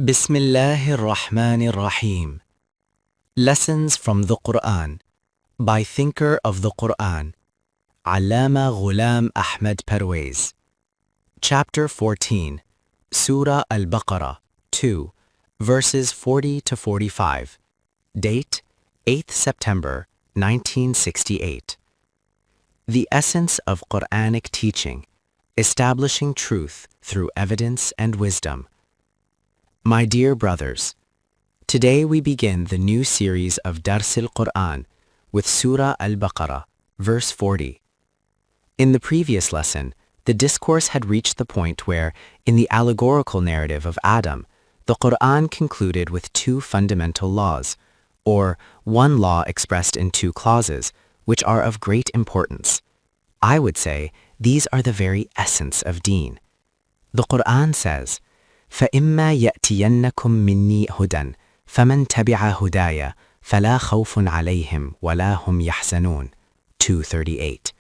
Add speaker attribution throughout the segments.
Speaker 1: Bismillahir Rahmanir Rahim. Lessons from the Quran by thinker of the Quran, Allama Ghulam Ahmed Parwez. Chapter 14, Surah Al-Baqarah 2, verses 40 to 45. Date 8th September 1968. The essence of Quranic teaching, establishing truth through evidence and wisdom. My dear brothers, today we begin the new series of Dars al-Quran with Surah Al-Baqarah, verse 40. In the previous lesson, the discourse had reached the point where, in the allegorical narrative of Adam, the Quran concluded with two fundamental laws, or one law expressed in two clauses, which are of great importance. I would say these are the very essence of Deen. The Quran says, فَإِمَّا يَأْتِيَنَّكُم مِّنِّي هُدًى فَمَن تَبِعَ هُدَايَ فَلَا خَوْفٌ عَلَيْهِمْ وَلَا هُمْ يَحْزَنُونَ 2:38.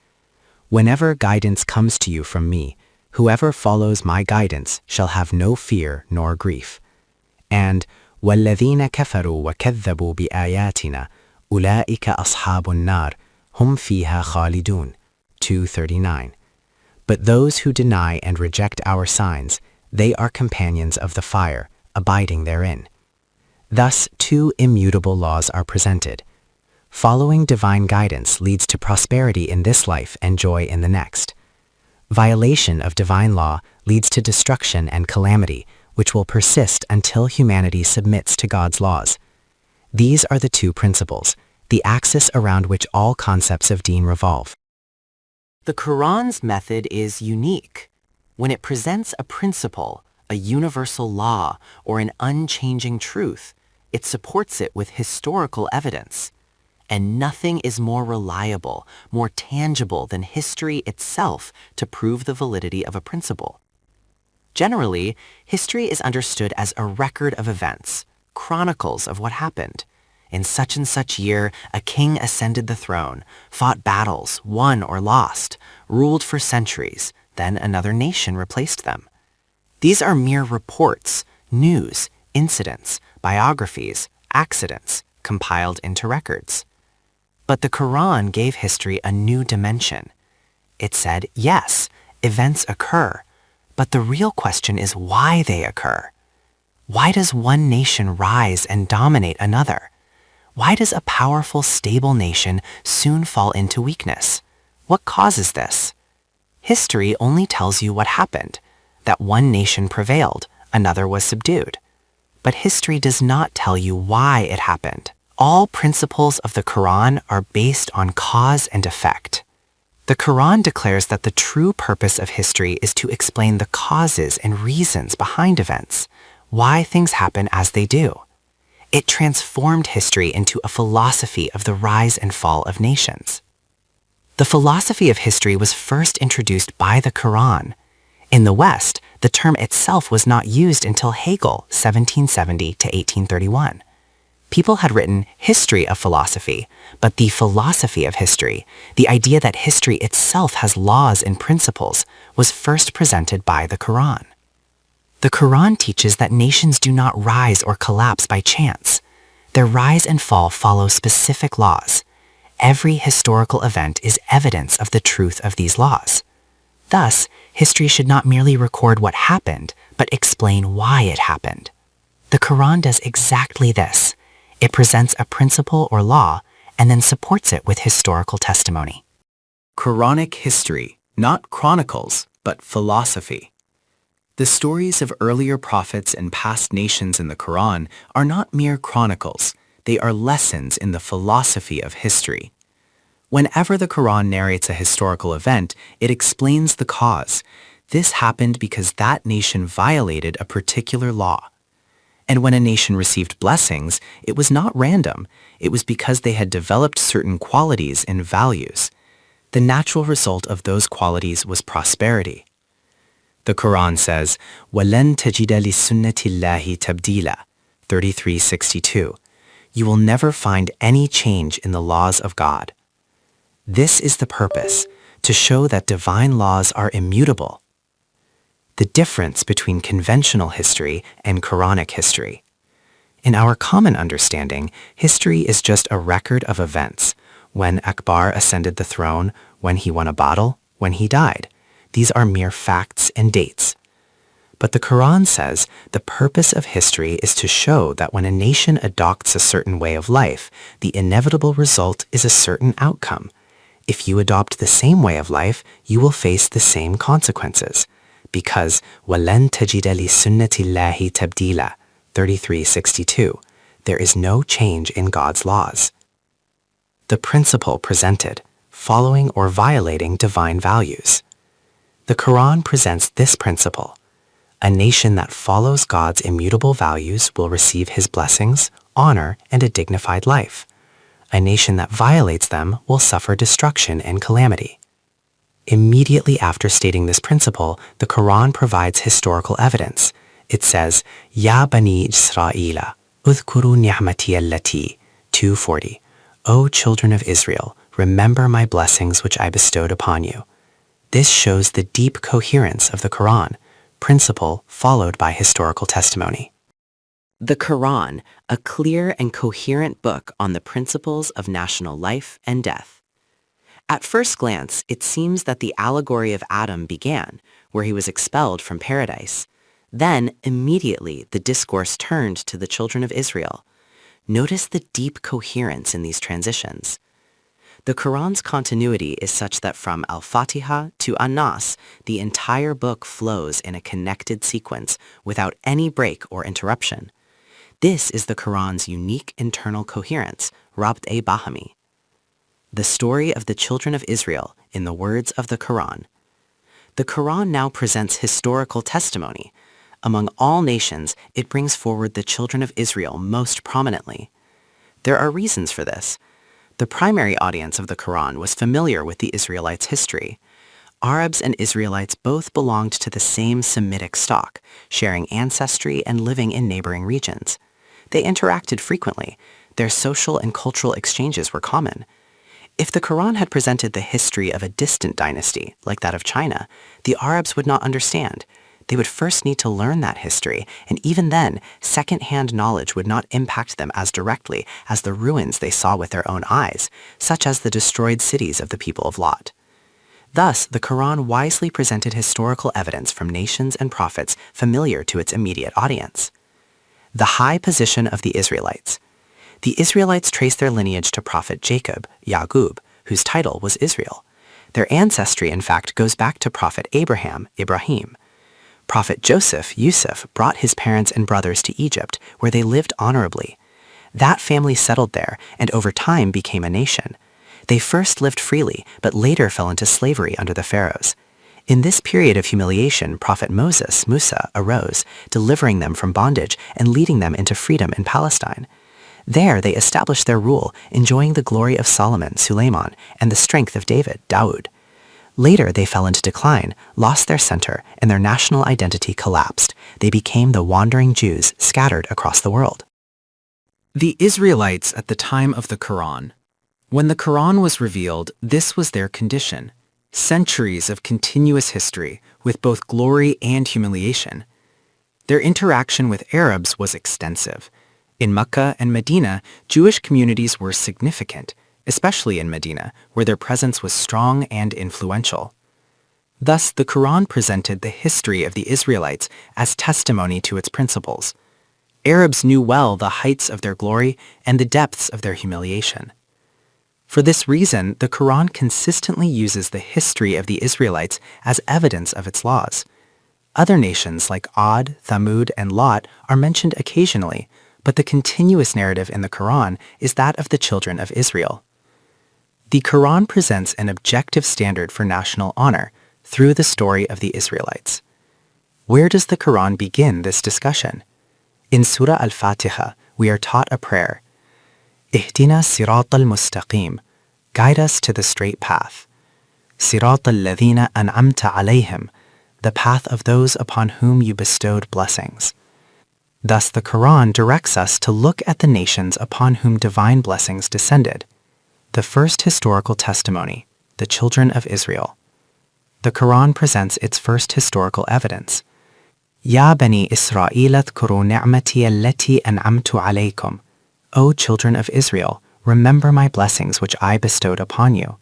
Speaker 1: Whenever guidance comes to you from me, whoever follows my guidance shall have no fear nor grief. And وَالَّذِينَ كَفَرُوا وَكَذَّبُوا بِآيَاتِنَا أُولَئِكَ أَصْحَابُ النَّارِ هُمْ فِيهَا خَالِدُونَ 2:39. But those who deny and reject our signs, they are companions of the fire, abiding therein. Thus, two immutable laws are presented. Following divine guidance leads to prosperity in this life and joy in the next. Violation of divine law leads to destruction and calamity, which will persist until humanity submits to God's laws. These are the two principles, the axis around which all concepts of Deen revolve.
Speaker 2: The Quran's method is unique. When it presents a principle, a universal law, or an unchanging truth, it supports it with historical evidence. And nothing is more reliable, more tangible than history itself to prove the validity of a principle. Generally, history is understood as a record of events, chronicles of what happened. In such and such year, a king ascended the throne, fought battles, won or lost, ruled for centuries, then another nation replaced them. These are mere reports, news, incidents, biographies, accidents, compiled into records. But the Quran gave history a new dimension. It said, yes, events occur, but the real question is why they occur. Why does one nation rise and dominate another? Why does a powerful, stable nation soon fall into weakness? What causes this? History only tells you what happened, that one nation prevailed, another was subdued. But history does not tell you why it happened. All principles of the Quran are based on cause and effect. The Quran declares that the true purpose of history is to explain the causes and reasons behind events, why things happen as they do. It transformed history into a philosophy of the rise and fall of nations. The philosophy of history was first introduced by the Quran. In the West, the term itself was not used until Hegel, 1770 to 1831. People had written history of philosophy, but the philosophy of history, the idea that history itself has laws and principles, was first presented by the Quran. The Quran teaches that nations do not rise or collapse by chance. Their rise and fall follow specific laws. Every historical event is evidence of the truth of these laws. Thus, history should not merely record what happened, but explain why it happened. The Quran does exactly this. It presents a principle or law and then supports it with historical testimony.
Speaker 1: Quranic history, not chronicles, but philosophy. The stories of earlier prophets and past nations in the Quran are not mere chronicles. They are lessons in the philosophy of history. Whenever the Quran narrates a historical event, it explains the cause. This happened because that nation violated a particular law. And when a nation received blessings, it was not random. It was because they had developed certain qualities and values. The natural result of those qualities was prosperity. The Quran says, وَلَن تَجِدَ لِسُنَّةِ اللَّهِ تَبْدِيلًا 33:62. You will never find any change in the laws of God. This is the purpose, to show that divine laws are immutable.
Speaker 2: the difference between conventional history and Quranic history. In our common understanding, history is just a record of events. When Akbar ascended the throne, when he won a battle, when he died. These are mere facts and dates. But the Quran says the purpose of history is to show that when a nation adopts a certain way of life, the inevitable result is a certain outcome. If you adopt the same way of life, you will face the same consequences. Because وَلَن تَجِدَ لِسُنَّةِ اللَّهِ تَبْدِيلًا 33:62, there is no change in God's laws. The principle presented, following or violating divine values. The Quran presents this principle. A nation that follows God's immutable values will receive his blessings, honor, and a dignified life. A nation that violates them will suffer destruction and calamity. Immediately after stating this principle, the Quran provides historical evidence. It says, Ya Bani Isra'ila, udhkuru ni'mati allati, 240. O children of Israel, remember my blessings which I bestowed upon you. This shows the deep coherence of the Quran, principle followed by historical testimony. The Quran, a clear and coherent book on the principles of national life and death. At first glance, it seems that the allegory of Adam began, where he was expelled from paradise. Then, immediately, the discourse turned to the children of Israel. Notice the deep coherence in these transitions. The Quran's continuity is such that from Al-Fatiha to An-Nas, the entire book flows in a connected sequence without any break or interruption. This is the Quran's unique internal coherence, Rabt-e-Bahami. The story of the children of Israel in the words of the Quran. The Quran now presents historical testimony. Among all nations, it brings forward the children of Israel most prominently. There are reasons for this. The primary audience of the Quran was familiar with the Israelites' history. Arabs and Israelites both belonged to the same Semitic stock, sharing ancestry and living in neighboring regions. They interacted frequently. Their social and cultural exchanges were common. If the Quran had presented the history of a distant dynasty, like that of China, the Arabs would not understand. They would first need to learn that history, and even then, second-hand knowledge would not impact them as directly as the ruins they saw with their own eyes, such as the destroyed cities of the people of Lot. Thus, the Quran wisely presented historical evidence from nations and prophets familiar to its immediate audience. The high position of the Israelites. The Israelites trace their lineage to Prophet Jacob, Yaqub, whose title was Israel. Their ancestry, in fact, goes back to Prophet Abraham, Ibrahim. Prophet Joseph, Yusuf, brought his parents and brothers to Egypt, where they lived honorably. That family settled there and over time became a nation. They first lived freely, but later fell into slavery under the pharaohs. In this period of humiliation, Prophet Moses, Musa, arose, delivering them from bondage and leading them into freedom in Palestine. There they established their rule, enjoying the glory of Solomon, Suleiman, and the strength of David, Daud. Later they fell into decline, lost their center, and their national identity collapsed. They became the wandering Jews scattered across the world. The Israelites at the time of the Quran. When the Quran was revealed, this was their condition. Centuries of continuous history, with both glory and humiliation. Their interaction with Arabs was extensive. In Mecca and Medina, Jewish communities were significant, especially in Medina, where their presence was strong and influential. Thus, the Quran presented the history of the Israelites as testimony to its principles. Arabs knew well the heights of their glory and the depths of their humiliation. For this reason, the Quran consistently uses the history of the Israelites as evidence of its laws. Other nations like Ad, Thamud, and Lot are mentioned occasionally, but the continuous narrative in the Quran is that of the children of Israel. The Quran presents an objective standard for national honor through the story of the Israelites. Where does the Quran begin this discussion? In Surah Al-Fatiha, we are taught a prayer. Ihdina sirat al-mustaqim, guide us to the straight path. Sirat al-ladhina an'amta alayhim, the path of those upon whom you bestowed blessings. Thus the Quran directs us to look at the nations upon whom divine blessings descended. The first historical testimony, the children of Israel. the Quran presents its first historical evidence. Ya bani Israel adhkuru ni'mati allati an'amtu alaykum. O children of Israel, remember my blessings which I bestowed upon you.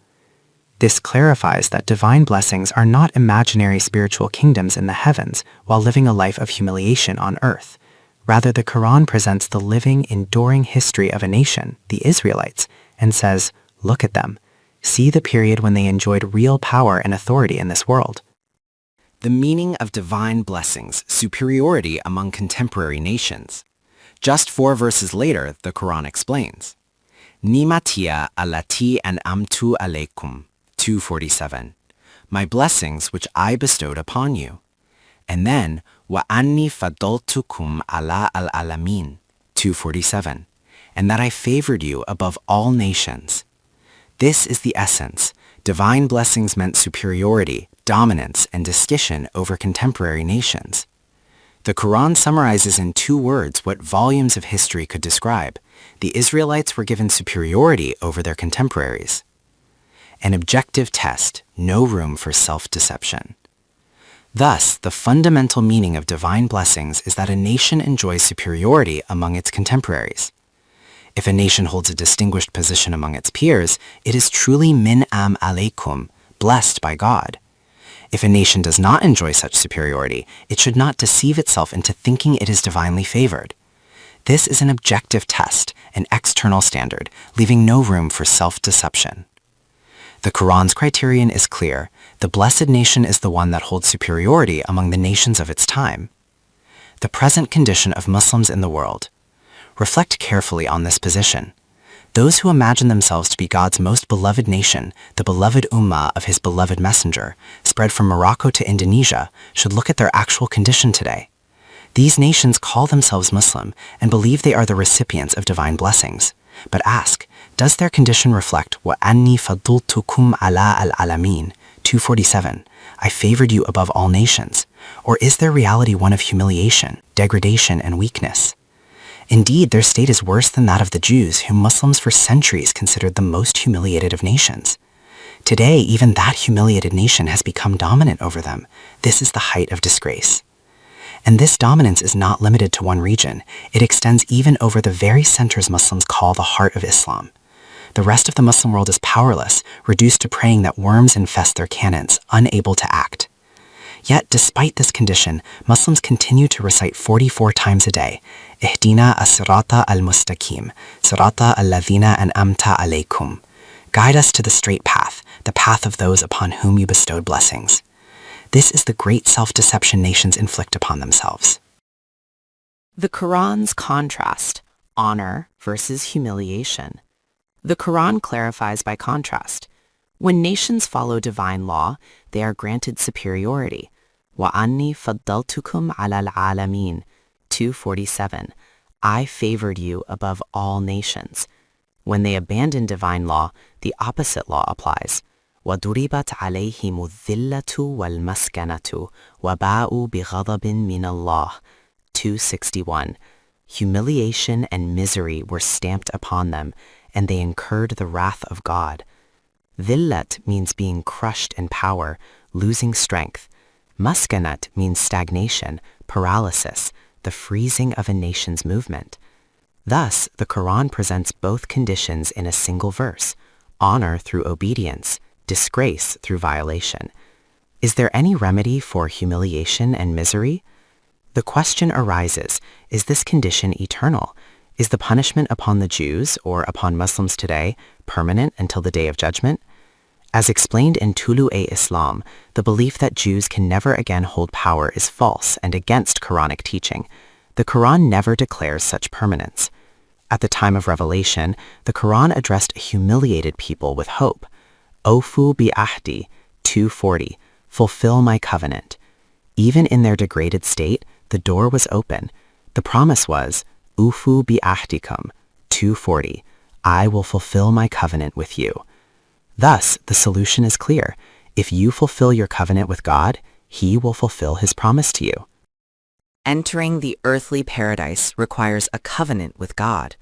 Speaker 2: This clarifies that divine blessings are not imaginary spiritual kingdoms in the heavens while living a life of humiliation on earth. Rather, the Quran presents the living, enduring history of a nation, the Israelites, and says, look at them. See the period when they enjoyed real power and authority in this world.
Speaker 1: The meaning of divine blessings, superiority among contemporary nations. Just 4 verses later, the Quran explains, Ni'matiya allati an'amtu alaykum, 247, my blessings which I bestowed upon you. And then, wa anni fadaltukum ala al-alamin, 247, and that I favored you above all nations. This is the essence. Divine blessings meant superiority, dominance, and distinction over contemporary nations. The Quran summarizes in 2 words what volumes of history could describe. The Israelites were given superiority over their contemporaries. An objective test, no room for self-deception. Thus, the fundamental meaning of divine blessings is that a nation enjoys superiority among its contemporaries. If a nation holds a distinguished position among its peers, it is truly min'am alaykum, blessed by God. If a nation does not enjoy such superiority, it should not deceive itself into thinking it is divinely favored. This is an objective test, an external standard, leaving no room for self-deception. The Quran's criterion is clear. The blessed nation is the one that holds superiority among the nations of its time. The present condition of Muslims in the world. Reflect carefully on this position. Those who imagine themselves to be God's most beloved nation, the beloved ummah of his beloved messenger, spread from Morocco to Indonesia, should look at their actual condition today. These nations call themselves Muslim and believe they are the recipients of divine blessings. But ask, does their condition reflect wa anni fadultukum ala al-alamin, 247, I favored you above all nations? Or is their reality one of humiliation, degradation, and weakness? Indeed, their state is worse than that of the Jews, whom Muslims for centuries considered the most humiliated of nations. Today, even that humiliated nation has become dominant over them. This is the height of disgrace. And this dominance is not limited to one region. It extends even over the very centers Muslims call the heart of Islam. The rest of the Muslim world is powerless, reduced to praying that worms infest their cannons, unable to act. Yet, despite this condition, Muslims continue to recite 44 times a day, Ihdina as-sirata al-mustaqim, sirata alladhina an'amta alaykum. Guide us to the straight path, the path of those upon whom you bestowed blessings. This is the great self-deception nations inflict upon themselves.
Speaker 2: The Quran's contrast, honor versus humiliation. The Quran clarifies by contrast. When nations follow divine law, they are granted superiority. Wa anni faddaltukum ala al-alamin, 247. I favored you above all nations. When they abandon divine law, the opposite law applies. وَضُرِبَتْ عَلَيْهِمُ الذِّلَّةُ وَالْمَسْكَنَةُ وَبَاءُوا بِغَضَبٍ مِّنَ اللَّهِ, 261. Humiliation and misery were stamped upon them, and they incurred the wrath of God. Dhillat means being crushed in power, losing strength. Maskanat means stagnation, paralysis, the freezing of a nation's movement. Thus, the Quran presents both conditions in a single verse: honor through obedience, disgrace through violation. Is there any remedy for humiliation and misery? The question arises, is this condition eternal? Is the punishment upon the Jews, or upon Muslims today, permanent until the Day of Judgment? As explained in Tulu-e-Islam, the belief that Jews can never again hold power is false and against Quranic teaching. The Quran never declares such permanence. At the time of revelation, the Quran addressed a humiliated people with hope. Ofu bi ahdi, 240, fulfill my covenant. Even in their degraded state, the door was open. The promise was, Ufu bi ahdikum, 240, I will fulfill my covenant with you. Thus, the solution is clear. If you fulfill your covenant with God, He will fulfill His promise to you.
Speaker 3: Entering the earthly paradise requires a covenant with God.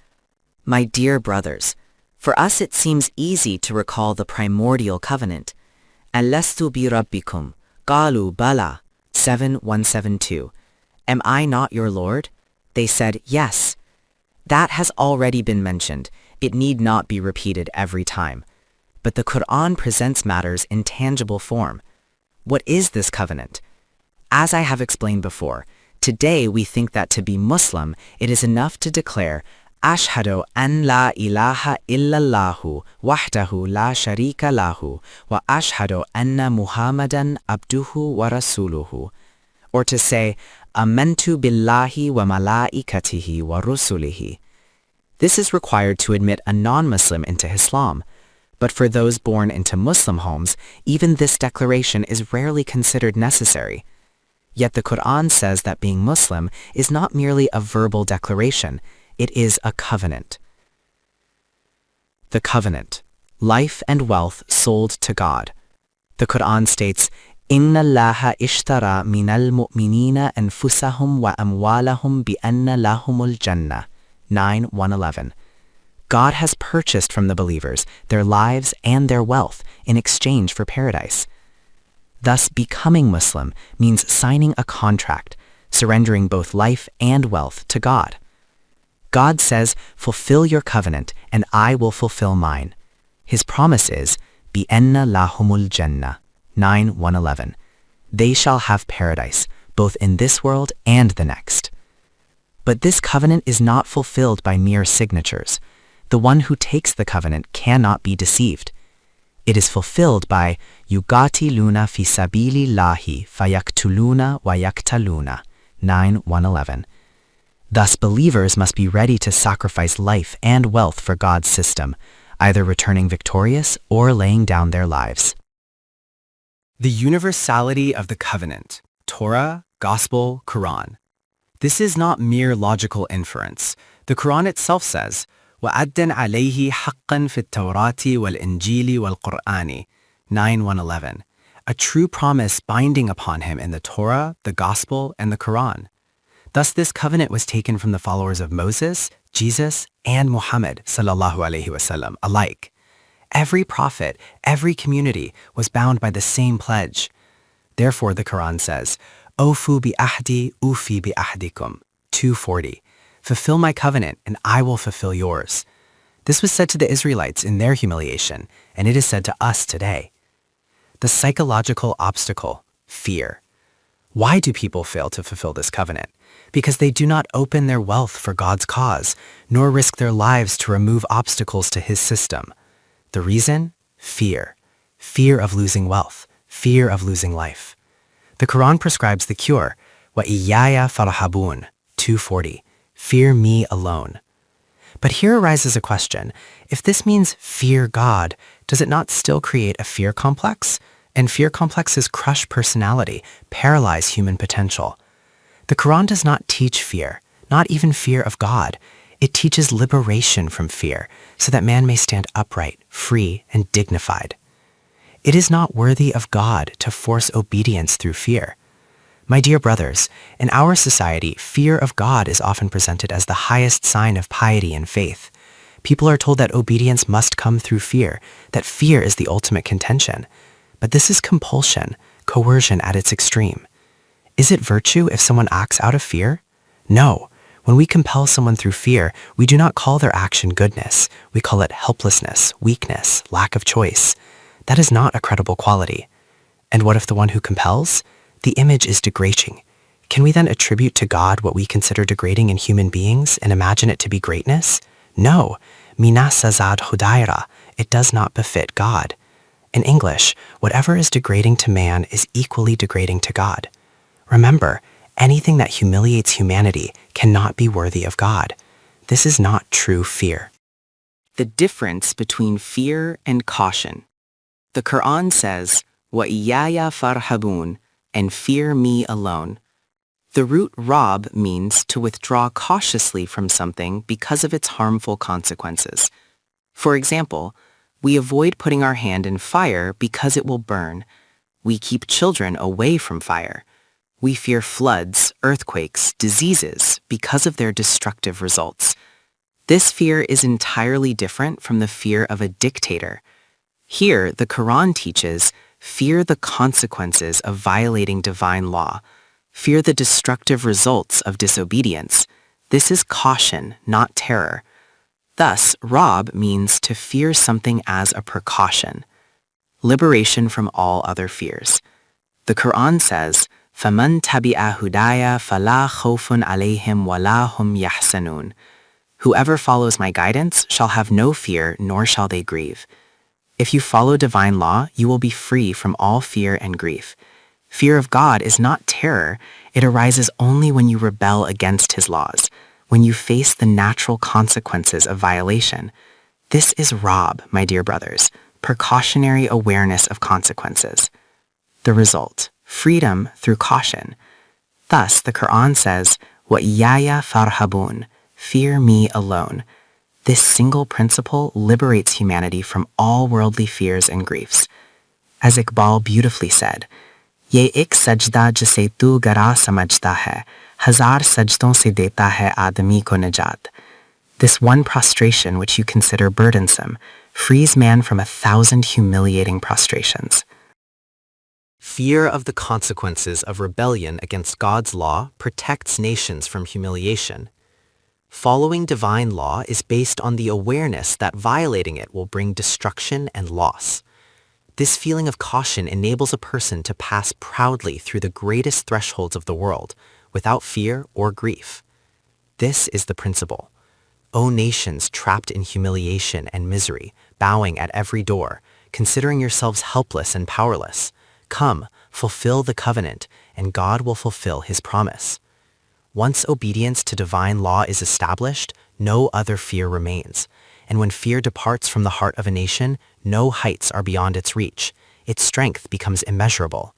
Speaker 3: My dear brothers, for us it seems easy to recall the primordial covenant. Alastu bi rabbikum, qalu bala, 7172. Am I not your Lord? They said, yes. That has already been mentioned. It need not be repeated every time. But the Quran presents matters in tangible form. What is this covenant? As I have explained before, today we think that to be Muslim, it is enough to declare Ashhadu an la ilaha illallahu wahdahu la sharika lahu wa ashhadu anna Muhammadan abduhu wa rasuluhu. Or to say Amantu billahi wa malaikatihi wa rusulihi. This is required to admit a non-Muslim into Islam. But for those born into Muslim homes, even this declaration is rarely considered necessary. Yet the Quran says that being Muslim is not merely a verbal declaration, it is a covenant. The covenant, life and wealth sold to God. The Quran states, Inna Allaha ishtara minal mu'minina anfusahum wa amwalahum bi anna lahumul jannah. 9:111. God has purchased from the believers their lives and their wealth in exchange for paradise. Thus, becoming Muslim means signing a contract, surrendering both life and wealth to God. God says, fulfill your covenant and I will fulfill mine. His promise is, Bi'enna lahumul jannah, 9:111. They shall have paradise, both in this world and the next. But this covenant is not fulfilled by mere signatures. The one who takes the covenant cannot be deceived. It is fulfilled by yuqatiluna fi sabilillahi fayaktuluna wa yaktaluna, 9:111. Thus believers must be ready to sacrifice life and wealth for God's system, either returning victorious or laying down their lives.
Speaker 1: The universality of the covenant, Torah, Gospel, Quran. This is not mere logical inference. The Quran itself says, وَأَدَّنْ عَلَيْهِ حَقًّا فِي التَّوْرَاةِ وَالْإِنْجِيلِ وَالْقُرْآنِ, 9:111. A true promise binding upon him in the Torah, the Gospel, and the Quran. Thus this covenant was taken from the followers of Moses, Jesus, and Muhammad sallallahu alaihi wasallam alike. Every prophet, every community was bound by the same pledge. Therefore the Quran says, Ofu bi ahdi ufi bi ahdikum, 2:40. Fulfill my covenant, and I will fulfill yours. This was said to the Israelites in their humiliation, and it is said to us today. The psychological obstacle, fear. Why do people fail to fulfill this covenant? Because they do not open their wealth for God's cause, nor risk their lives to remove obstacles to His system. The reason? Fear. Fear of losing wealth, fear of losing life. The Quran prescribes the cure, wa iyaya farhabun, 2:40. Fear me alone. But here arises a question. If this means fear God, does it not still create a fear complex? And fear complexes crush personality, paralyze human potential. The Quran does not teach fear, not even fear of God. It teaches liberation from fear, so that man may stand upright, free, and dignified. It is not worthy of God to force obedience through fear. My dear brothers, in our society, fear of God is often presented as the highest sign of piety and faith. People are told that obedience must come through fear, that fear is the ultimate contention. But this is compulsion, coercion at its extreme. Is it virtue if someone acts out of fear? No. When we compel someone through fear, we do not call their action goodness. We call it helplessness, weakness, lack of choice. That is not a credible quality. And what if the one who compels? The image is degrading. Can we then attribute to God what we consider degrading in human beings and imagine it to be greatness? No. Minasazad hudaira. It does not befit God. In English, whatever is degrading to man is equally degrading to God. Remember, anything that humiliates humanity cannot be worthy of God. This is not true fear.
Speaker 2: The difference between fear and caution. The Quran says, wa iyaya farhabun, and fear me alone. The root rab means to withdraw cautiously from something because of its harmful consequences. For example, we avoid putting our hand in fire because it will burn. We keep children away from fire. We fear floods, earthquakes, diseases because of their destructive results. This fear is entirely different from the fear of a dictator. Here, the Quran teaches, Fear the consequences of violating divine law. Fear the destructive results of disobedience. This is caution, not terror. Thus, Rab means to fear something as a precaution. Liberation from all other fears. The Quran says, فَمَنْ تَبِعَ هُدَايَ فَلَا خَوْفٌ عَلَيْهِمْ وَلَا هُمْ يَحْزَنُونَ. Whoever follows my guidance shall have no fear, nor shall they grieve. If you follow divine law, you will be free from all fear and grief. Fear of God is not terror. It arises only when you rebel against his laws, when you face the natural consequences of violation. This is Rab, my dear brothers, precautionary awareness of consequences. The result, freedom through caution. Thus, the Quran says, وَإِيَّايَ فَارْهَبُونَ, fear me alone. This single principle liberates humanity from all worldly fears and griefs. As Iqbal beautifully said, ये एक सजदा जिसे तू गरा समझता है, हजार सजदों से देता है आदमी को निजात. This one prostration which you consider burdensome frees man from 1,000 humiliating prostrations.
Speaker 1: Fear of the consequences of rebellion against God's law protects nations from humiliation. Following divine law is based on the awareness that violating it will bring destruction and loss. This feeling of caution enables a person to pass proudly through the greatest thresholds of the world, without fear or grief. This is the principle. O nations trapped in humiliation and misery, bowing at every door, considering yourselves helpless and powerless, come, fulfill the covenant, and God will fulfill his promise. Once obedience to divine law is established, no other fear remains. And when fear departs from the heart of a nation, no heights are beyond its reach. Its strength becomes immeasurable.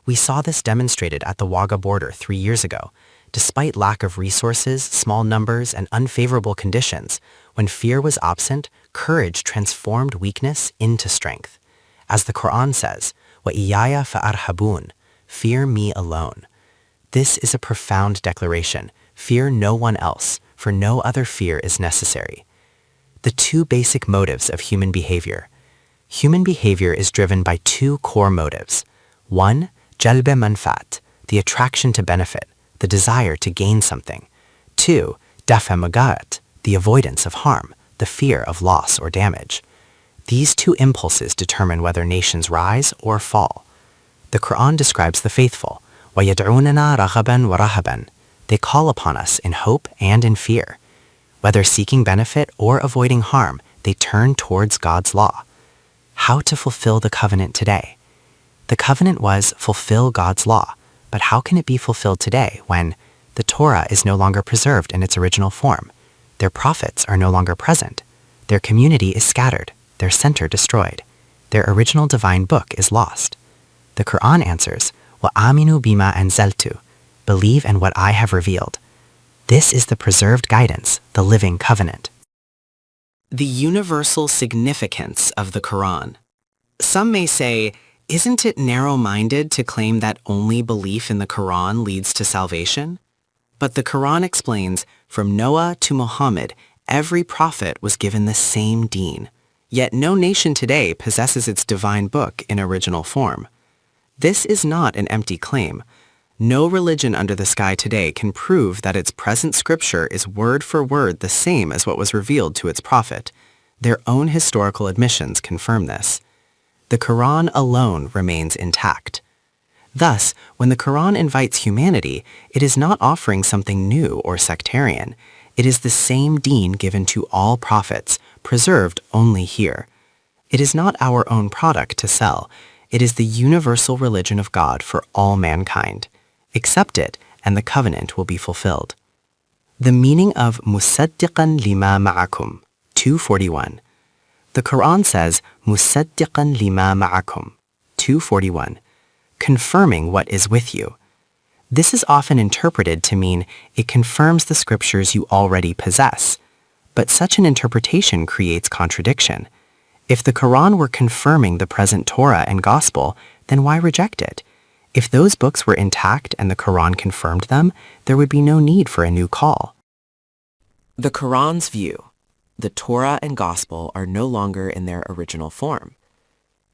Speaker 1: We saw this demonstrated at the Wagah border 3 years ago. Despite lack of resources, small numbers, and unfavorable conditions, when fear was absent, courage transformed weakness into strength. As the Quran says, وَإِيَّايَ فَأَرْهَبُونَ, fear me alone. This is a profound declaration. Fear no one else, for no other fear is necessary. The two basic motives of human behavior. Human behavior is driven by two core motives. 1. Jalb manfaat, the attraction to benefit, the desire to gain something. 2. Dafa magaat, the avoidance of harm, the fear of loss or damage. These two impulses determine whether nations rise or fall. The Quran describes the faithful. وَيَدْعُونَنَا رَغَبًا وَرَهَبًا. They call upon us in hope and in fear. Whether seeking benefit or avoiding harm, they turn towards God's law. How to fulfill the covenant today? The covenant was fulfill God's law, but how can it be fulfilled today when the Torah is no longer preserved in its original form? Their prophets are no longer present. Their community is scattered, their center destroyed. Their original divine book is lost. The Quran answers, وَآمِنُوا بِمَا أَنزَلْتُ, believe in what I have revealed. This is the preserved guidance, the living covenant. The universal significance of the Quran. Some may say, isn't it narrow-minded to claim that only belief in the Quran leads to salvation? But the Quran explains, from Noah to Muhammad, every prophet was given the same deen. Yet no nation today possesses its divine book in original form. This is not an empty claim. No religion under the sky today can prove that its present scripture is word for word the same as what was revealed to its prophet. Their own historical admissions confirm this. The Quran alone remains intact. Thus, when the Quran invites humanity, it is not offering something new or sectarian. It is the same deen given to all prophets, preserved only here. It is not our own product to sell. It is the universal religion of God for all mankind. Accept it, and the covenant will be fulfilled. The meaning of musaddiqan lima ma'akum, 241. The Quran says, musaddiqan lima ma'akum, 241, confirming what is with you. This is often interpreted to mean it confirms the scriptures you already possess. But such an interpretation creates contradiction. If the Quran were confirming the present Torah and Gospel, then why reject it? If those books were intact and the Quran confirmed them, there would be no need for a new call. The Quran's view. The Torah and Gospel are no longer in their original form.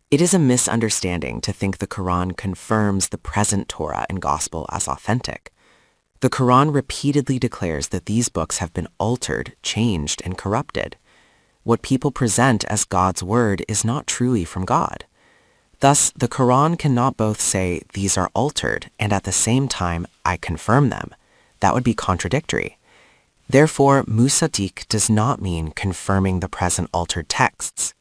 Speaker 2: It is a misunderstanding to think the Quran confirms the present Torah and Gospel as authentic. The Quran repeatedly declares that these books have been altered, changed, and corrupted. What people present as God's word is not truly from God. Thus, the Quran cannot both say, these are altered, and at the same time, I confirm them. That would be contradictory. Therefore, musaddiq does not mean confirming the present altered texts.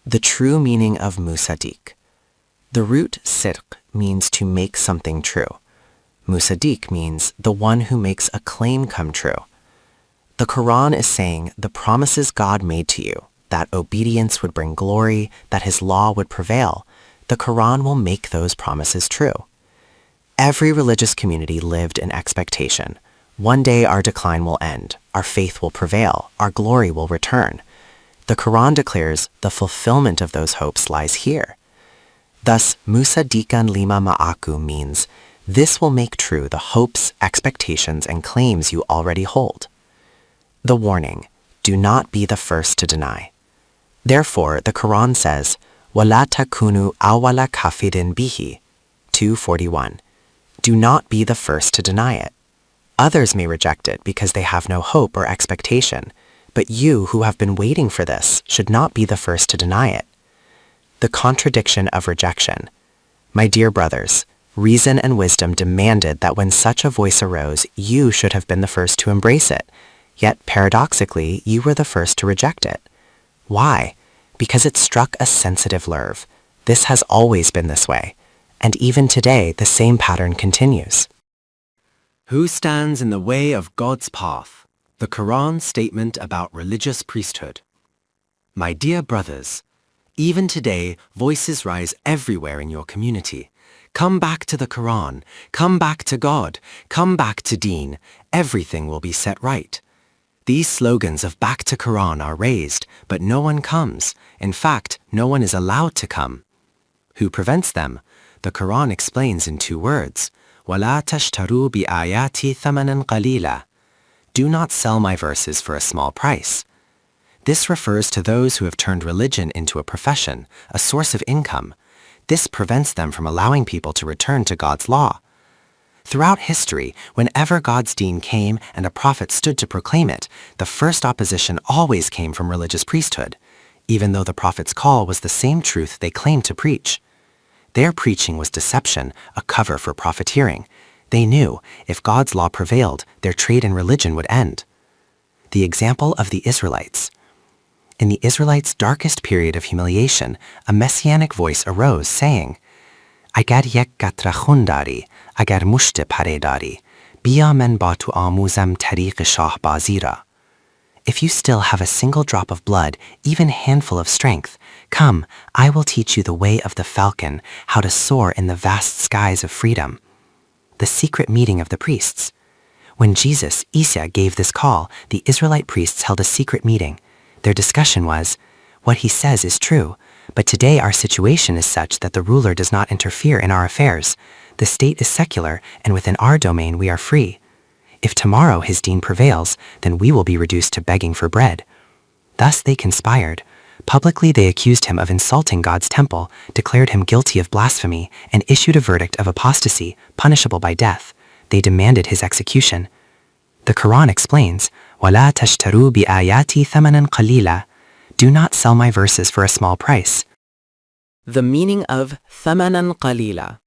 Speaker 2: The true meaning of musaddiq. The root sidq means to make something true. Musaddiq means the one who makes a claim come true. The Quran is saying the promises God made to you, that obedience would bring glory, that his law would prevail, the Quran will make those promises true. Every religious community lived in expectation. One day our decline will end, our faith will prevail, our glory will return. The Quran declares the fulfillment of those hopes lies here. Thus, musaddiqan lima ma'aku means this will make true the hopes, expectations, and claims you already hold. The warning, do not be the first to deny. Therefore, the Quran says, وَلَا تَكُونُوا أَوَّلَ كَافِرٍ بِهِ 2:41. Do not be the first to deny it. Others may reject it because they have no hope or expectation, but you who have been waiting for this should not be the first to deny it. The contradiction of rejection. My dear brothers, reason and wisdom demanded that when such a voice arose, you should have been the first to embrace it. Yet, paradoxically, you were the first to reject it. Why? Because it struck a sensitive nerve. This has always been this way. And even today, the same pattern continues.
Speaker 1: Who stands in the way of God's path? The Quran statement about religious priesthood. My dear brothers, even today, voices rise everywhere in your community. Come back to the Quran. Come back to God. Come back to Deen. Everything will be set right. These slogans of back to Quran are raised, but no one comes. In fact, no one is allowed to come. Who prevents them? The Quran explains in 2 words, وَلَا تَشْتَرُوا بِآيَاتِي ثَمَنًا قَلِيلًا. Do not sell my verses for a small price. This refers to those who have turned religion into a profession, a source of income. This prevents them from allowing people to return to God's law. Throughout history, whenever God's deen came and a prophet stood to proclaim it, the first opposition always came from religious priesthood, even though the prophet's call was the same truth they claimed to preach. Their preaching was deception, a cover for profiteering. They knew if God's law prevailed, their trade in religion would end. The example of the Israelites. In the Israelites' darkest period of humiliation, a messianic voice arose saying, Agar yek gatrachun dari, agar mushte pare dari, biya men ba tu amuzam tariq shah bazira. If you still have a single drop of blood, even handful of strength, come, I will teach you the way of the falcon, how to soar in the vast skies of freedom. The secret meeting of the priests. When Jesus, Isa, gave this call, the Israelite priests held a secret meeting. Their discussion was, what he says is true, but today our situation is such that the ruler does not interfere in our affairs. The state is secular, and within our domain we are free. If tomorrow his deen prevails, then we will be reduced to begging for bread. Thus they conspired. Publicly they accused him of insulting God's temple, declared him guilty of blasphemy, and issued a verdict of apostasy, punishable by death. They demanded his execution. The Quran explains, وَلَا تَشْتَرُوا بِآيَاتِي ثَمَنًا قَلِيلًا. Do not sell my verses for a small price.
Speaker 2: The meaning of ثَمَنًا قَلِيلًا.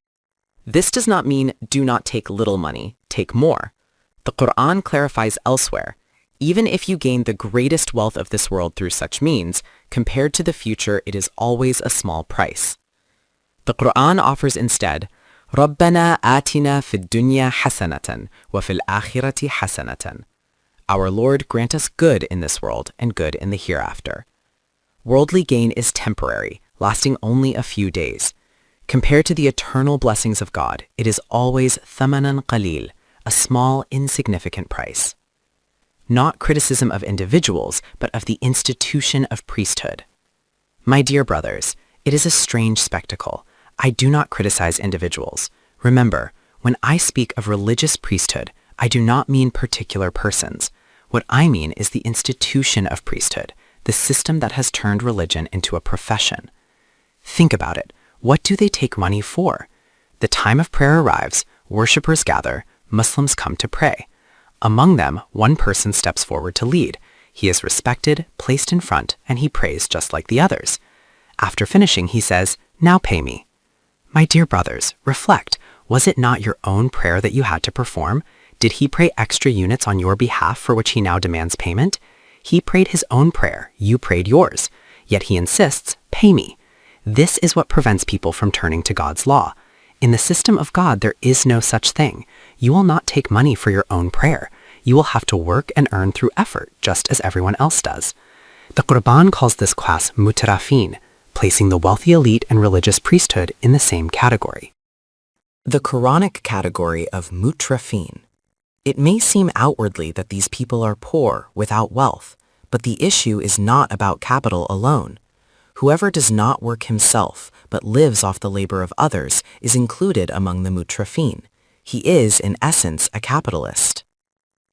Speaker 2: This does not mean do not take little money, take more. The Quran clarifies elsewhere, even if you gain the greatest wealth of this world through such means, compared to the future it is always a small price. The Quran offers instead, رَبَّنَا آتِنَا فِي الدُّنْيَا حَسَنَةً وَفِي الْآخِرَةِ حَسَنَةً. Our Lord grant us good in this world and good in the hereafter. Worldly gain is temporary, lasting only a few days. Compared to the eternal blessings of God, it is always ثَمَنًا قَلِيل, a small, insignificant price. Not criticism of individuals, but of the institution of priesthood. My dear brothers, it is a strange spectacle. I do not criticize individuals. Remember, when I speak of religious priesthood, I do not mean particular persons. What I mean is the institution of priesthood, the system that has turned religion into a profession. Think about it. What do they take money for? The time of prayer arrives, worshippers gather, Muslims come to pray. Among them, one person steps forward to lead. He is respected, placed in front, and he prays just like the others. After finishing, he says, "Now pay me." My dear brothers, reflect. Was it not your own prayer that you had to perform? Did he pray extra units on your behalf for which he now demands payment? He prayed his own prayer, you prayed yours. Yet he insists, "Pay me." This is what prevents people from turning to God's law. In the system of God, there is no such thing. You will not take money for your own prayer. You will have to work and earn through effort, just as everyone else does. The Quran calls this class mutrafin, placing the wealthy elite and religious priesthood in the same category.
Speaker 3: The Quranic category of mutrafin. It may seem outwardly that these people are poor, without wealth, but the issue is not about capital alone. Whoever does not work himself, but lives off the labor of others, is included among the mutrafin. He is, in essence, a capitalist.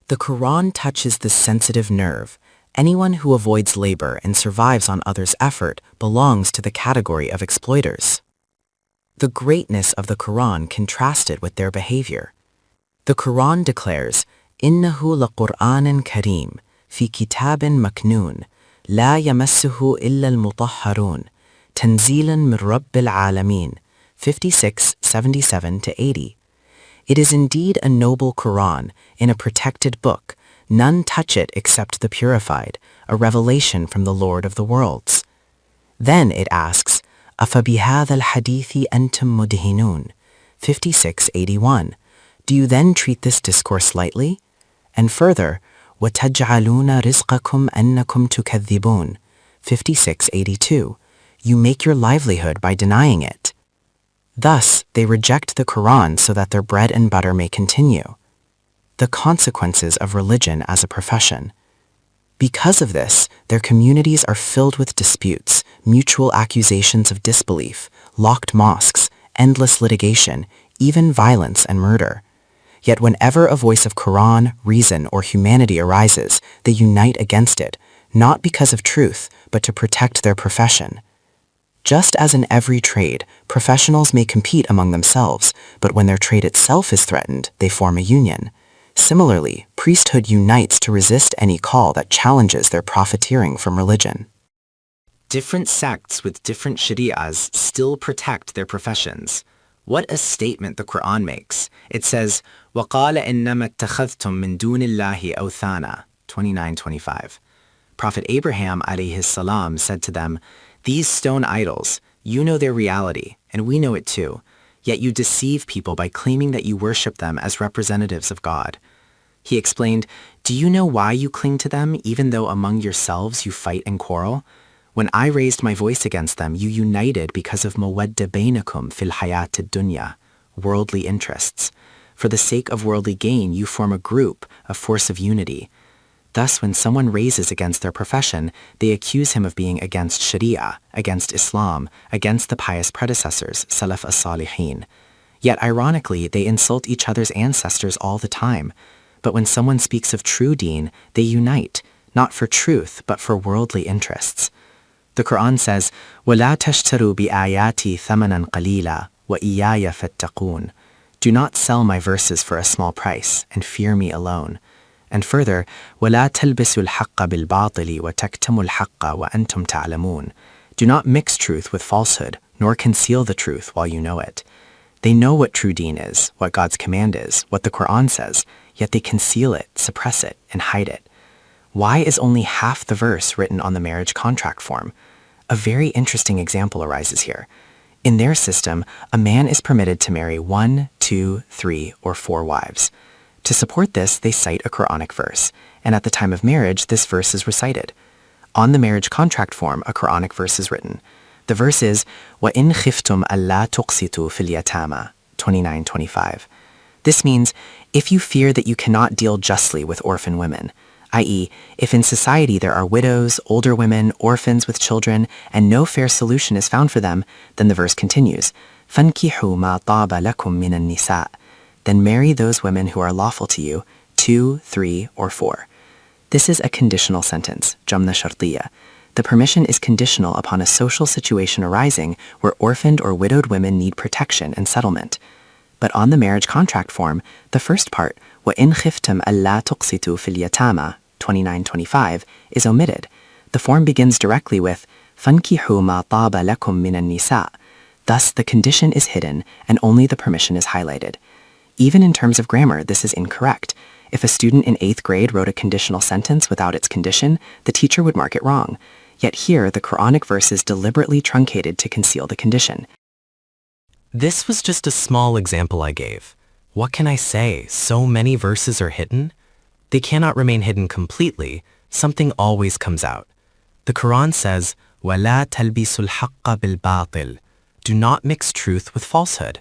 Speaker 3: The Quran touches this sensitive nerve. Anyone who avoids labor and survives on others' effort belongs to the category of exploiters. The greatness of the Quran contrasted with their behavior. The Quran declares, إِنَّهُ لَقُرْآنٌ كَرِيمٌ فِي كِتَابٍ مَكْنُونٍ لَا يَمَسُّهُ إِلَّا الْمُطَهَّرُونَ تَنْزِيلٌ مِّن رَبِّ الْعَالَمِينَ 56:77-80. It is indeed a noble Quran, in a protected book. None touch it except the purified, a revelation from the Lord of the worlds. Then it asks, أَفَبِهَذَا الْحَدِيثِ أَنْتُمْ مُدْهِنُونَ 56:81. Do you then treat this discourse lightly? And further, وَتَجْعَلُونَ رِزْقَكُمْ أَنَّكُمْ تُكَذِّبُونَ 56:82. You make your livelihood by denying it. Thus, they reject the Quran so that their bread and butter may continue. The consequences of religion as a profession. Because of this, their communities are filled with disputes, mutual accusations of disbelief, locked mosques, endless litigation, even violence and murder. Yet whenever a voice of Quran, reason, or humanity arises, they unite against it, not because of truth, but to protect their profession. Just as in every trade, professionals may compete among themselves, but when their trade itself is threatened, they form a union. Similarly, priesthood unites to resist any call that challenges their profiteering from religion.
Speaker 2: Different sects with different shari'ahs still protect their professions. What a statement the Quran makes. It says, وَقَالَ إِنَّمَا اتَّخَذْتُم مِّن دُونِ اللَّهِ أَوْثَانًا 29:25. Prophet Abraham alayhi salam said to them, "These stone idols, you know their reality, and we know it too. Yet you deceive people by claiming that you worship them as representatives of God." He explained, "Do you know why you cling to them, even though among yourselves you fight and quarrel? When I raised my voice against them, you united because of mawadda bainakum fil hayat ad-dunya, worldly interests. For the sake of worldly gain, you form a group, a force of unity. Thus, when someone raises against their profession, they accuse him of being against Sharia, against Islam, against the pious predecessors, Salaf as-Salihin. Yet, ironically, they insult each other's ancestors all the time. But when someone speaks of true deen, they unite, not for truth, but for worldly interests. The Quran says, وَلَا تَشْتَرُوا بِآيَاتِي ثَمَنًا قَلِيلًا وَإِيَّايَ فَاتَّقُونَ. Do not sell my verses for a small price, and fear me alone. And further, وَلَا تَلْبِسُوا الْحَقَّ بِالْبَاطِلِ وَتَكْتُمُوا الْحَقَّ وَأَنْتُمْ تَعْلَمُونَ. Do not mix truth with falsehood, nor conceal the truth while you know it. They know what true deen is, what God's command is, what the Quran says, yet they conceal it, suppress it, and hide it. Why is only half the verse written on the marriage contract form? A very interesting example arises here. In their system, a man is permitted to marry 1, 2, 3, or 4 wives. To support this, they cite a Quranic verse, and at the time of marriage, this verse is recited. On the marriage contract form, a Quranic verse is written. The verse is, وَإِنْ خِفْتُمْ أَلَّا تُقْسِطُوا فِي الْيَتَامَى 29:25. This means, if you fear that you cannot deal justly with orphan women, i.e., if in society there are widows, older women, orphans with children, and no fair solution is found for them, then the verse continues, فَانْكِحُوا مَا طَابَ لَكُم مِّنَ النِّسَاءِ. Then marry those women who are lawful to you, 2, 3, or 4. This is a conditional sentence, جملة شرطية. The permission is conditional upon a social situation arising where orphaned or widowed women need protection and settlement. But on the marriage contract form, the first part, وَإِنْ خِفْتُمْ أَلَّا تُقْسِطُوا فِي الْيَتَامَى 29:25, is omitted. The form begins directly with فَانْكِحُوا مَا طَابَ لَكُم مِّنَ النِّسَاءِ. Thus, the condition is hidden and only the permission is highlighted. Even in terms of grammar, this is incorrect. If a student in 8th grade wrote a conditional sentence without its condition, the teacher would mark it wrong. Yet here, the Quranic verse is deliberately truncated to conceal the condition.
Speaker 4: This was just a small example I gave. What can I say? So many verses are hidden? They cannot remain hidden completely. Something always comes out. The Quran says, وَلَا تَلْبِسُوا الْحَقَّ بِالْبَاطِلِ. Do not mix truth with falsehood.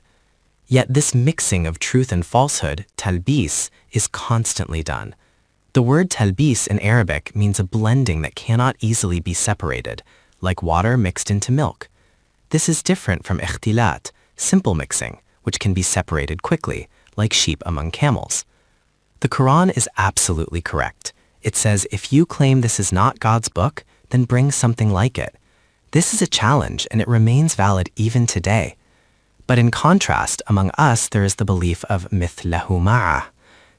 Speaker 4: Yet this mixing of truth and falsehood, talbis, is constantly done. The word talbis in Arabic means a blending that cannot easily be separated, like water mixed into milk. This is different from ikhtilat, simple mixing, which can be separated quickly, like sheep among camels. The Quran is absolutely correct. It says if you claim this is not God's book, then bring something like it. This is a challenge and it remains valid even today. But in contrast, among us there is the belief of mithlahu ma'ah,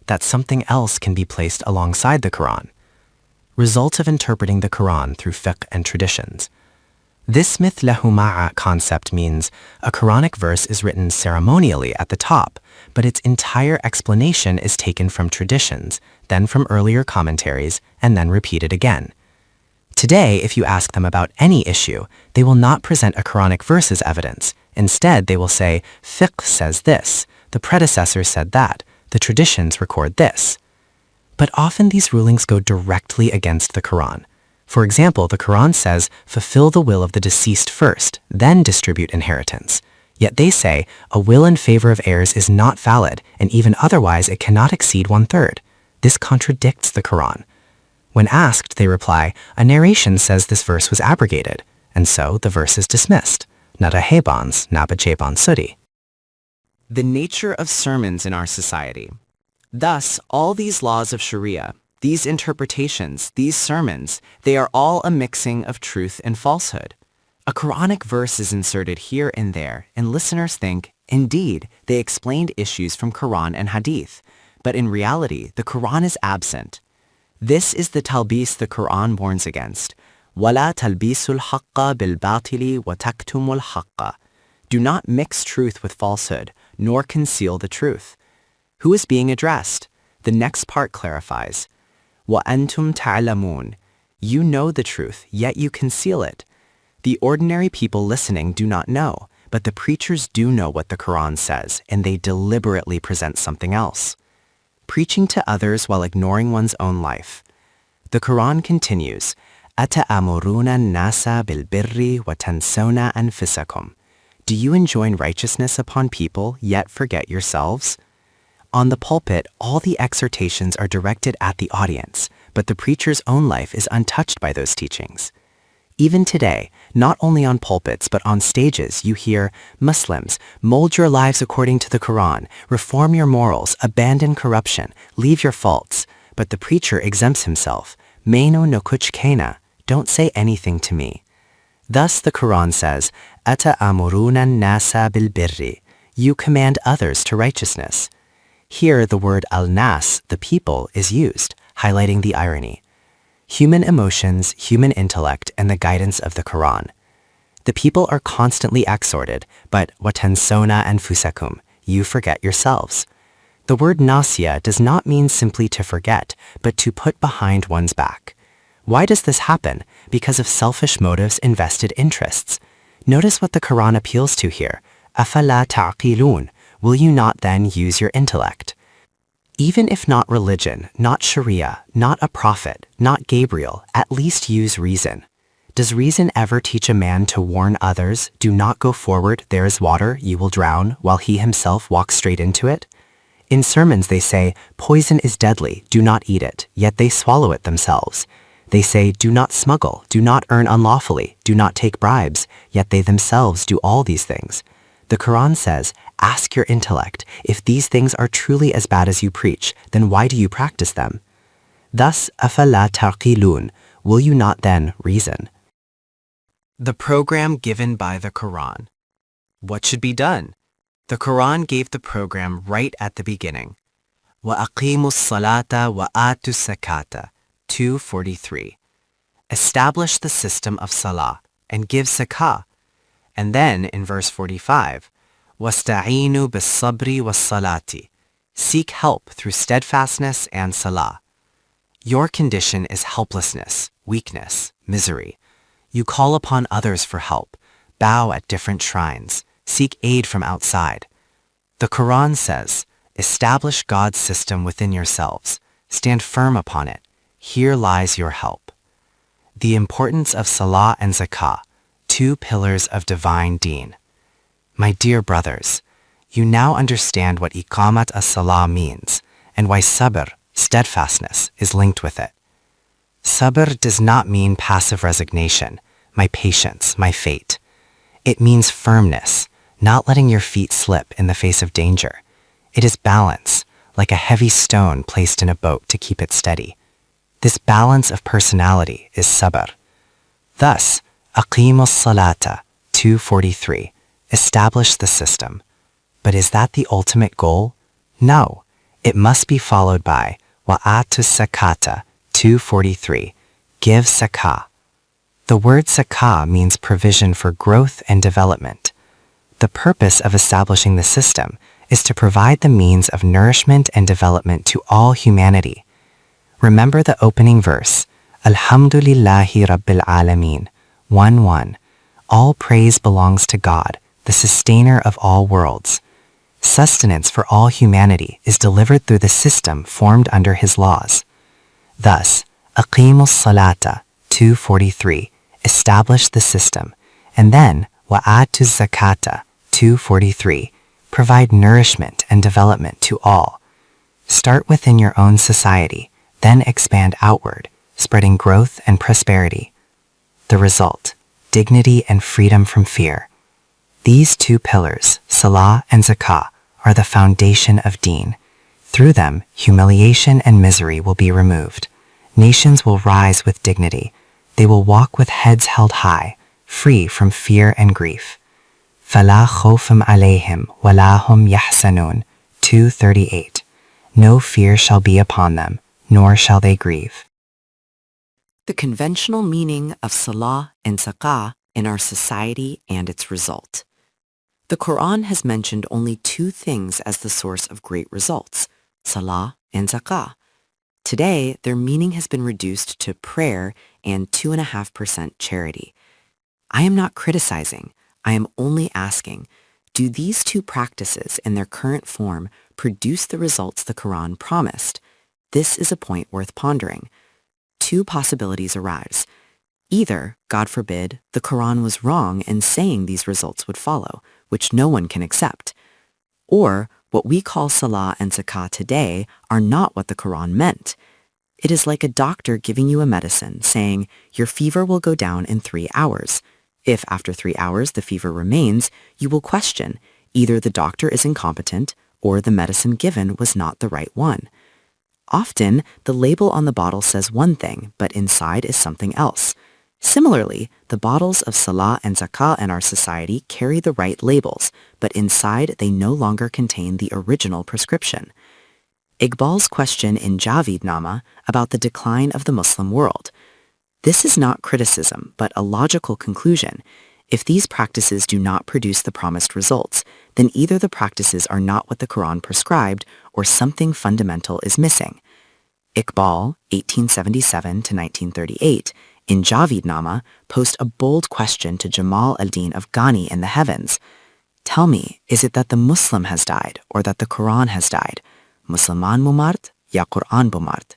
Speaker 4: that something else can be placed alongside the Quran. Result of interpreting the Quran through fiqh and traditions. This mithlahu ma'ah concept means a Quranic verse is written ceremonially at the top, but its entire explanation is taken from traditions, then from earlier commentaries, and then repeated again. Today, if you ask them about any issue, they will not present a Quranic verse as evidence. Instead, they will say, fiqh says this, the predecessor said that, the traditions record this. But often these rulings go directly against the Quran. For example, the Quran says, fulfill the will of the deceased first, then distribute inheritance. Yet they say, a will in favor of heirs is not valid, and even otherwise it cannot exceed 1/3. This contradicts the Quran. When asked, they reply, a narration says this verse was abrogated, and so the verse is dismissed. Narahebans, nabacheban sudi. The nature of sermons in our society. Thus, all these laws of Sharia, these interpretations, these sermons, they are all a mixing of truth and falsehood. A Quranic verse is inserted here and there, and listeners think, indeed, they explained issues from Quran and Hadith. But in reality, the Quran is absent. This is the talbis the Quran warns against. وَلَا تَلْبِسُوا الْحَقَّ بِالْبَاطِلِ وَتَكْتُمُوا الْحَقَّ. Do not mix truth with falsehood, nor conceal the truth. Who is being addressed? The next part clarifies. وَأَنْتُمْ تَعْلَمُونَ. You know the truth, yet you conceal it. The ordinary people listening do not know, but the preachers do know what the Quran says, and they deliberately present something else. Preaching to others while ignoring one's own life. The Quran continues, أَتَأْمُرُونَ النَّاسَ بِالْبِرِّ وَتَنْسَوْنَ أَنفُسَكُمْ. Do you enjoin righteousness upon people, yet forget yourselves? On the pulpit, all the exhortations are directed at the audience, but the preacher's own life is untouched by those teachings. Even today, not only on pulpits but on stages, you hear, Muslims, mold your lives according to the Quran, reform your morals, abandon corruption, leave your faults. But the preacher exempts himself. Meino no kuch kena, don't say anything to me. Thus the Quran says, Ata amuruna nasa bil birri. You command others to righteousness. Here the word al-nas, the people, is used, highlighting the irony. Human emotions, human intellect, and the guidance of the Quran. The people are constantly exhorted, but watansona anfusakum, you forget yourselves. The word nasya does not mean simply to forget, but to put behind one's back. Why does this happen? Because of selfish motives and vested interests. Notice what the Quran appeals to here. Afala ta'qilun, will you not then use your intellect? Even if not religion, not Sharia, not a prophet, not Gabriel, at least use reason. Does reason ever teach a man to warn others, do not go forward, there is water, you will drown, while he himself walks straight into it? In sermons they say, poison is deadly, do not eat it, yet they swallow it themselves. They say, do not smuggle, do not earn unlawfully, do not take bribes, yet they themselves do all these things. The Quran says, ask your intellect, if these things are truly as bad as you preach, then why do you practice them? Thus, afala taqilun, will you not then reason?
Speaker 2: The program given by the Quran. What should be done? The Quran gave the program right at the beginning. وَأَقِيمُوا الصَّلَاةَ وَآتُوا الزَّكَاةَ 2:43. Establish the system of salah and give zakah. And then in verse 45, وَاسْتَعِينُوا بِالصَّبْرِ وَالصَّلَاةِ. Seek help through steadfastness and salah. Your condition is helplessness, weakness, misery. You call upon others for help, bow at different shrines, seek aid from outside. The Quran says, establish God's system within yourselves, stand firm upon it. Here lies your help. The importance of salah and zakah, two pillars of divine deen. My dear brothers, you now understand what iqamat as-salah means and why sabr, steadfastness, is linked with it. Sabr does not mean passive resignation, my patience, my fate. It means firmness, not letting your feet slip in the face of danger. It is balance, like a heavy stone placed in a boat to keep it steady. This balance of personality is sabr. Thus, aqimus salata, 2:43, establish the system. But is that the ultimate goal? No. It must be followed by wa'atus zakata, 2:43, give zakah. The word zakah means provision for growth and development. The purpose of establishing the system is to provide the means of nourishment and development to all humanity. Remember the opening verse, Alhamdulillahi Rabbil Alameen, 1:1. All praise belongs to God, the sustainer of all worlds. Sustenance for all humanity is delivered through the system formed under his laws. Thus, Aqimus Salata, 2:43, establish the system, and then Wa'atu Zakata, 2:43, provide nourishment and development to all. Start within your own society, then expand outward, spreading growth and prosperity. The result, dignity and freedom from fear. These two pillars, salah and zakah, are the foundation of deen. Through them, humiliation and misery will be removed. Nations will rise with dignity. They will walk with heads held high, free from fear and grief. فَلَا خَوْفٌ عَلَيْهِمْ وَلَا هُمْ يَحْزَنُونَ 2:38. No fear shall be upon them, nor shall they grieve.
Speaker 3: The conventional meaning of salah and zakah in our society and its result. The Quran has mentioned only two things as the source of great results, salah and zakah. Today, their meaning has been reduced to prayer and 2.5% charity. I am not criticizing, I am only asking, do these two practices in their current form produce the results the Quran promised? This is a point worth pondering. Two possibilities arise. Either, God forbid, the Quran was wrong in saying these results would follow, which no one can accept. Or, what we call salah and zakah today are not what the Quran meant. It is like a doctor giving you a medicine saying your fever will go down in 3 hours. If after 3 hours the fever remains, you will question either the doctor is incompetent or the medicine given was not the right one. Often, the label on the bottle says one thing, but inside is something else. Similarly, the bottles of salah and zakah in our society carry the right labels, but inside they no longer contain the original prescription. Iqbal's question in Javidnama about the decline of the Muslim world. This is not criticism, but a logical conclusion. If these practices do not produce the promised results, then either the practices are not what the Quran prescribed or something fundamental is missing. Iqbal, 1877 to 1938, in Javidnama, posed a bold question to Jamal al-Din Afghani in the heavens. Tell me, is it that the Muslim has died or that the Quran has died? Musliman mumart, ya Quran bumart?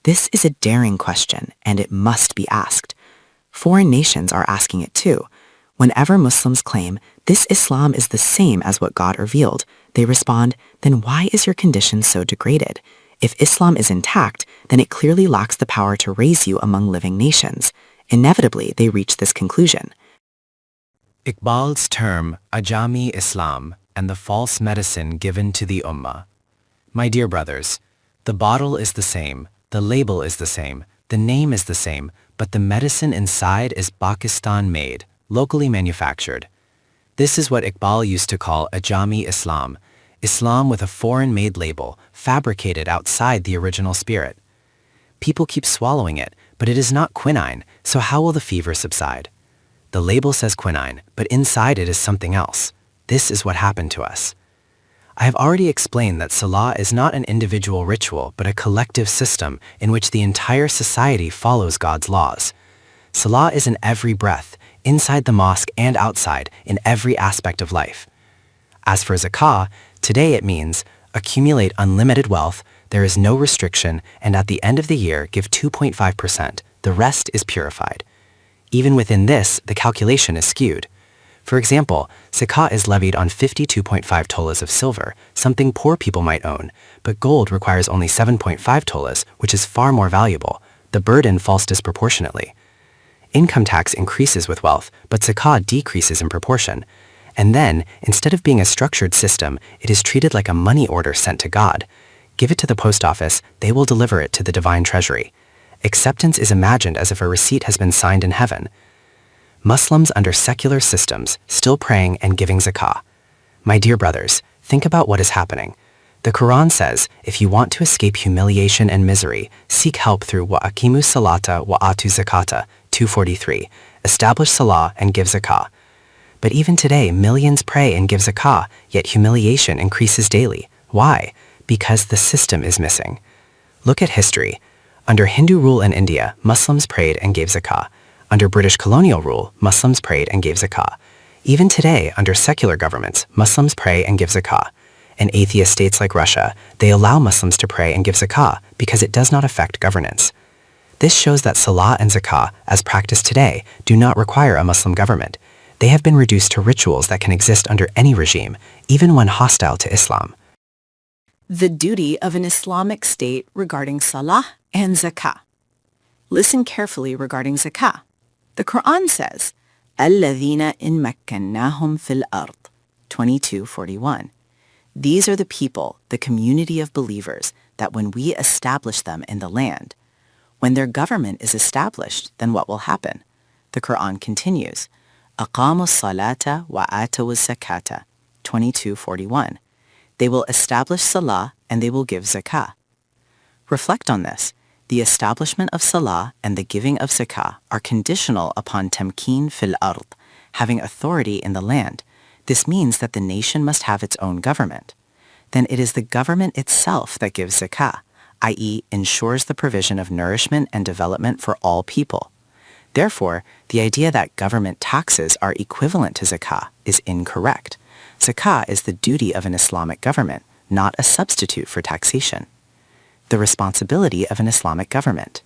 Speaker 3: This is a daring question, and it must be asked. Foreign nations are asking it too. Whenever Muslims claim, this Islam is the same as what God revealed, they respond, then why is your condition so degraded? If Islam is intact, then it clearly lacks the power to raise you among living nations. Inevitably, they reach this conclusion.
Speaker 1: Iqbal's term, Ajami Islam, and the false medicine given to the Ummah. My dear brothers, the bottle is the same, the label is the same, the name is the same,
Speaker 2: but the medicine inside is Pakistan-made, locally manufactured. This is what Iqbal used to call Ajami Islam, Islam with a foreign-made label, fabricated outside the original spirit. People keep swallowing it, but it is not quinine, so how will the fever subside? The label says quinine, but inside it is something else. This is what happened to us. I have already explained that Salah is not an individual ritual, but a collective system in which the entire society follows God's laws. Salah is in every breath, inside the mosque and outside, in every aspect of life. As for zakah, today it means accumulate unlimited wealth, there is no restriction, and at the end of the year give 2.5%. The rest is purified. Even within this, the calculation is skewed. For example, zakah is levied on 52.5 tolas of silver, something poor people might own, but gold requires only 7.5 tolas, which is far more valuable. The burden falls disproportionately. Income tax increases with wealth, but zakah decreases in proportion. And then, instead of being a structured system, it is treated like a money order sent to God. Give it to the post office, they will deliver it to the divine treasury. Acceptance is imagined as if a receipt has been signed in heaven. Muslims under secular systems, still praying and giving zakah. My dear brothers, think about what is happening. The Quran says, if you want to escape humiliation and misery, seek help through wa'akimu salata wa'atu zakata, 243, establish salah and give zakah. But even today, millions pray and give zakah, yet humiliation increases daily. Why? Because the system is missing. Look at history. Under Hindu rule in India, Muslims prayed and gave zakah. Under British colonial rule, Muslims prayed and gave zakah. Even today, under secular governments, Muslims pray and give zakah. In atheist states like Russia, they allow Muslims to pray and give zakah because it does not affect governance. This shows that salah and zakah, as practiced today, do not require a Muslim government. They have been reduced to rituals that can exist under any regime, even when hostile to Islam.
Speaker 3: The duty of an Islamic state regarding salah and zakah. Listen carefully regarding zakah. The Quran says, الَّذِينَ إِن مَكَّنَّاهُمْ فِي الْأَرْضِ 22:41. These are the people, the community of believers, that when we establish them in the land, when their government is established, then what will happen? The Quran continues, أَقَامُوا الصَّلَاةَ وَآتَوُا الزَّكَاةَ 22:41. They will establish salah and they will give zakah. Reflect on this. The establishment of salah and the giving of zakah are conditional upon tamkeen fil ard, having authority in the land. This means that the nation must have its own government. Then it is the government itself that gives zakah, i.e. ensures the provision of nourishment and development for all people. Therefore, the idea that government taxes are equivalent to zakah is incorrect. Zakah is the duty of an Islamic government, not a substitute for taxation. The responsibility of an Islamic government.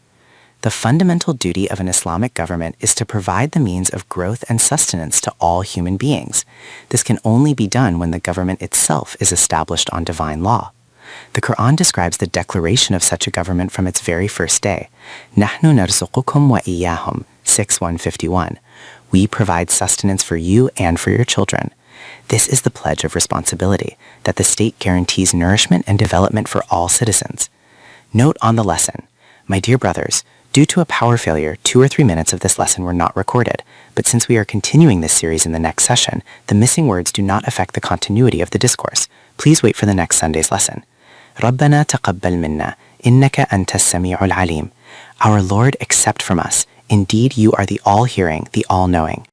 Speaker 3: The fundamental duty of an Islamic government is to provide the means of growth and sustenance to all human beings. This can only be done when the government itself is established on divine law. The Quran describes the declaration of such a government from its very first day. نَحْنُ نَرْزُقُكُمْ وَإِيَّاهُمْ 6:151. We provide sustenance for you and for your children. This is the pledge of responsibility, that the state guarantees nourishment and development for all citizens. Note on the lesson. My dear brothers, due to a power failure, 2 or 3 minutes of this lesson were not recorded, but since we are continuing this series in the next session, the missing words do not affect the continuity of the discourse. Please wait for the next Sunday's lesson. رَبَّنَا تَقَبَّلْ مِنَّا إِنَّكَ أَنْتَ السَّمِيعُ الْعَلِيمُ. Our Lord, accept from us. Indeed, you are the all-hearing, the all-knowing.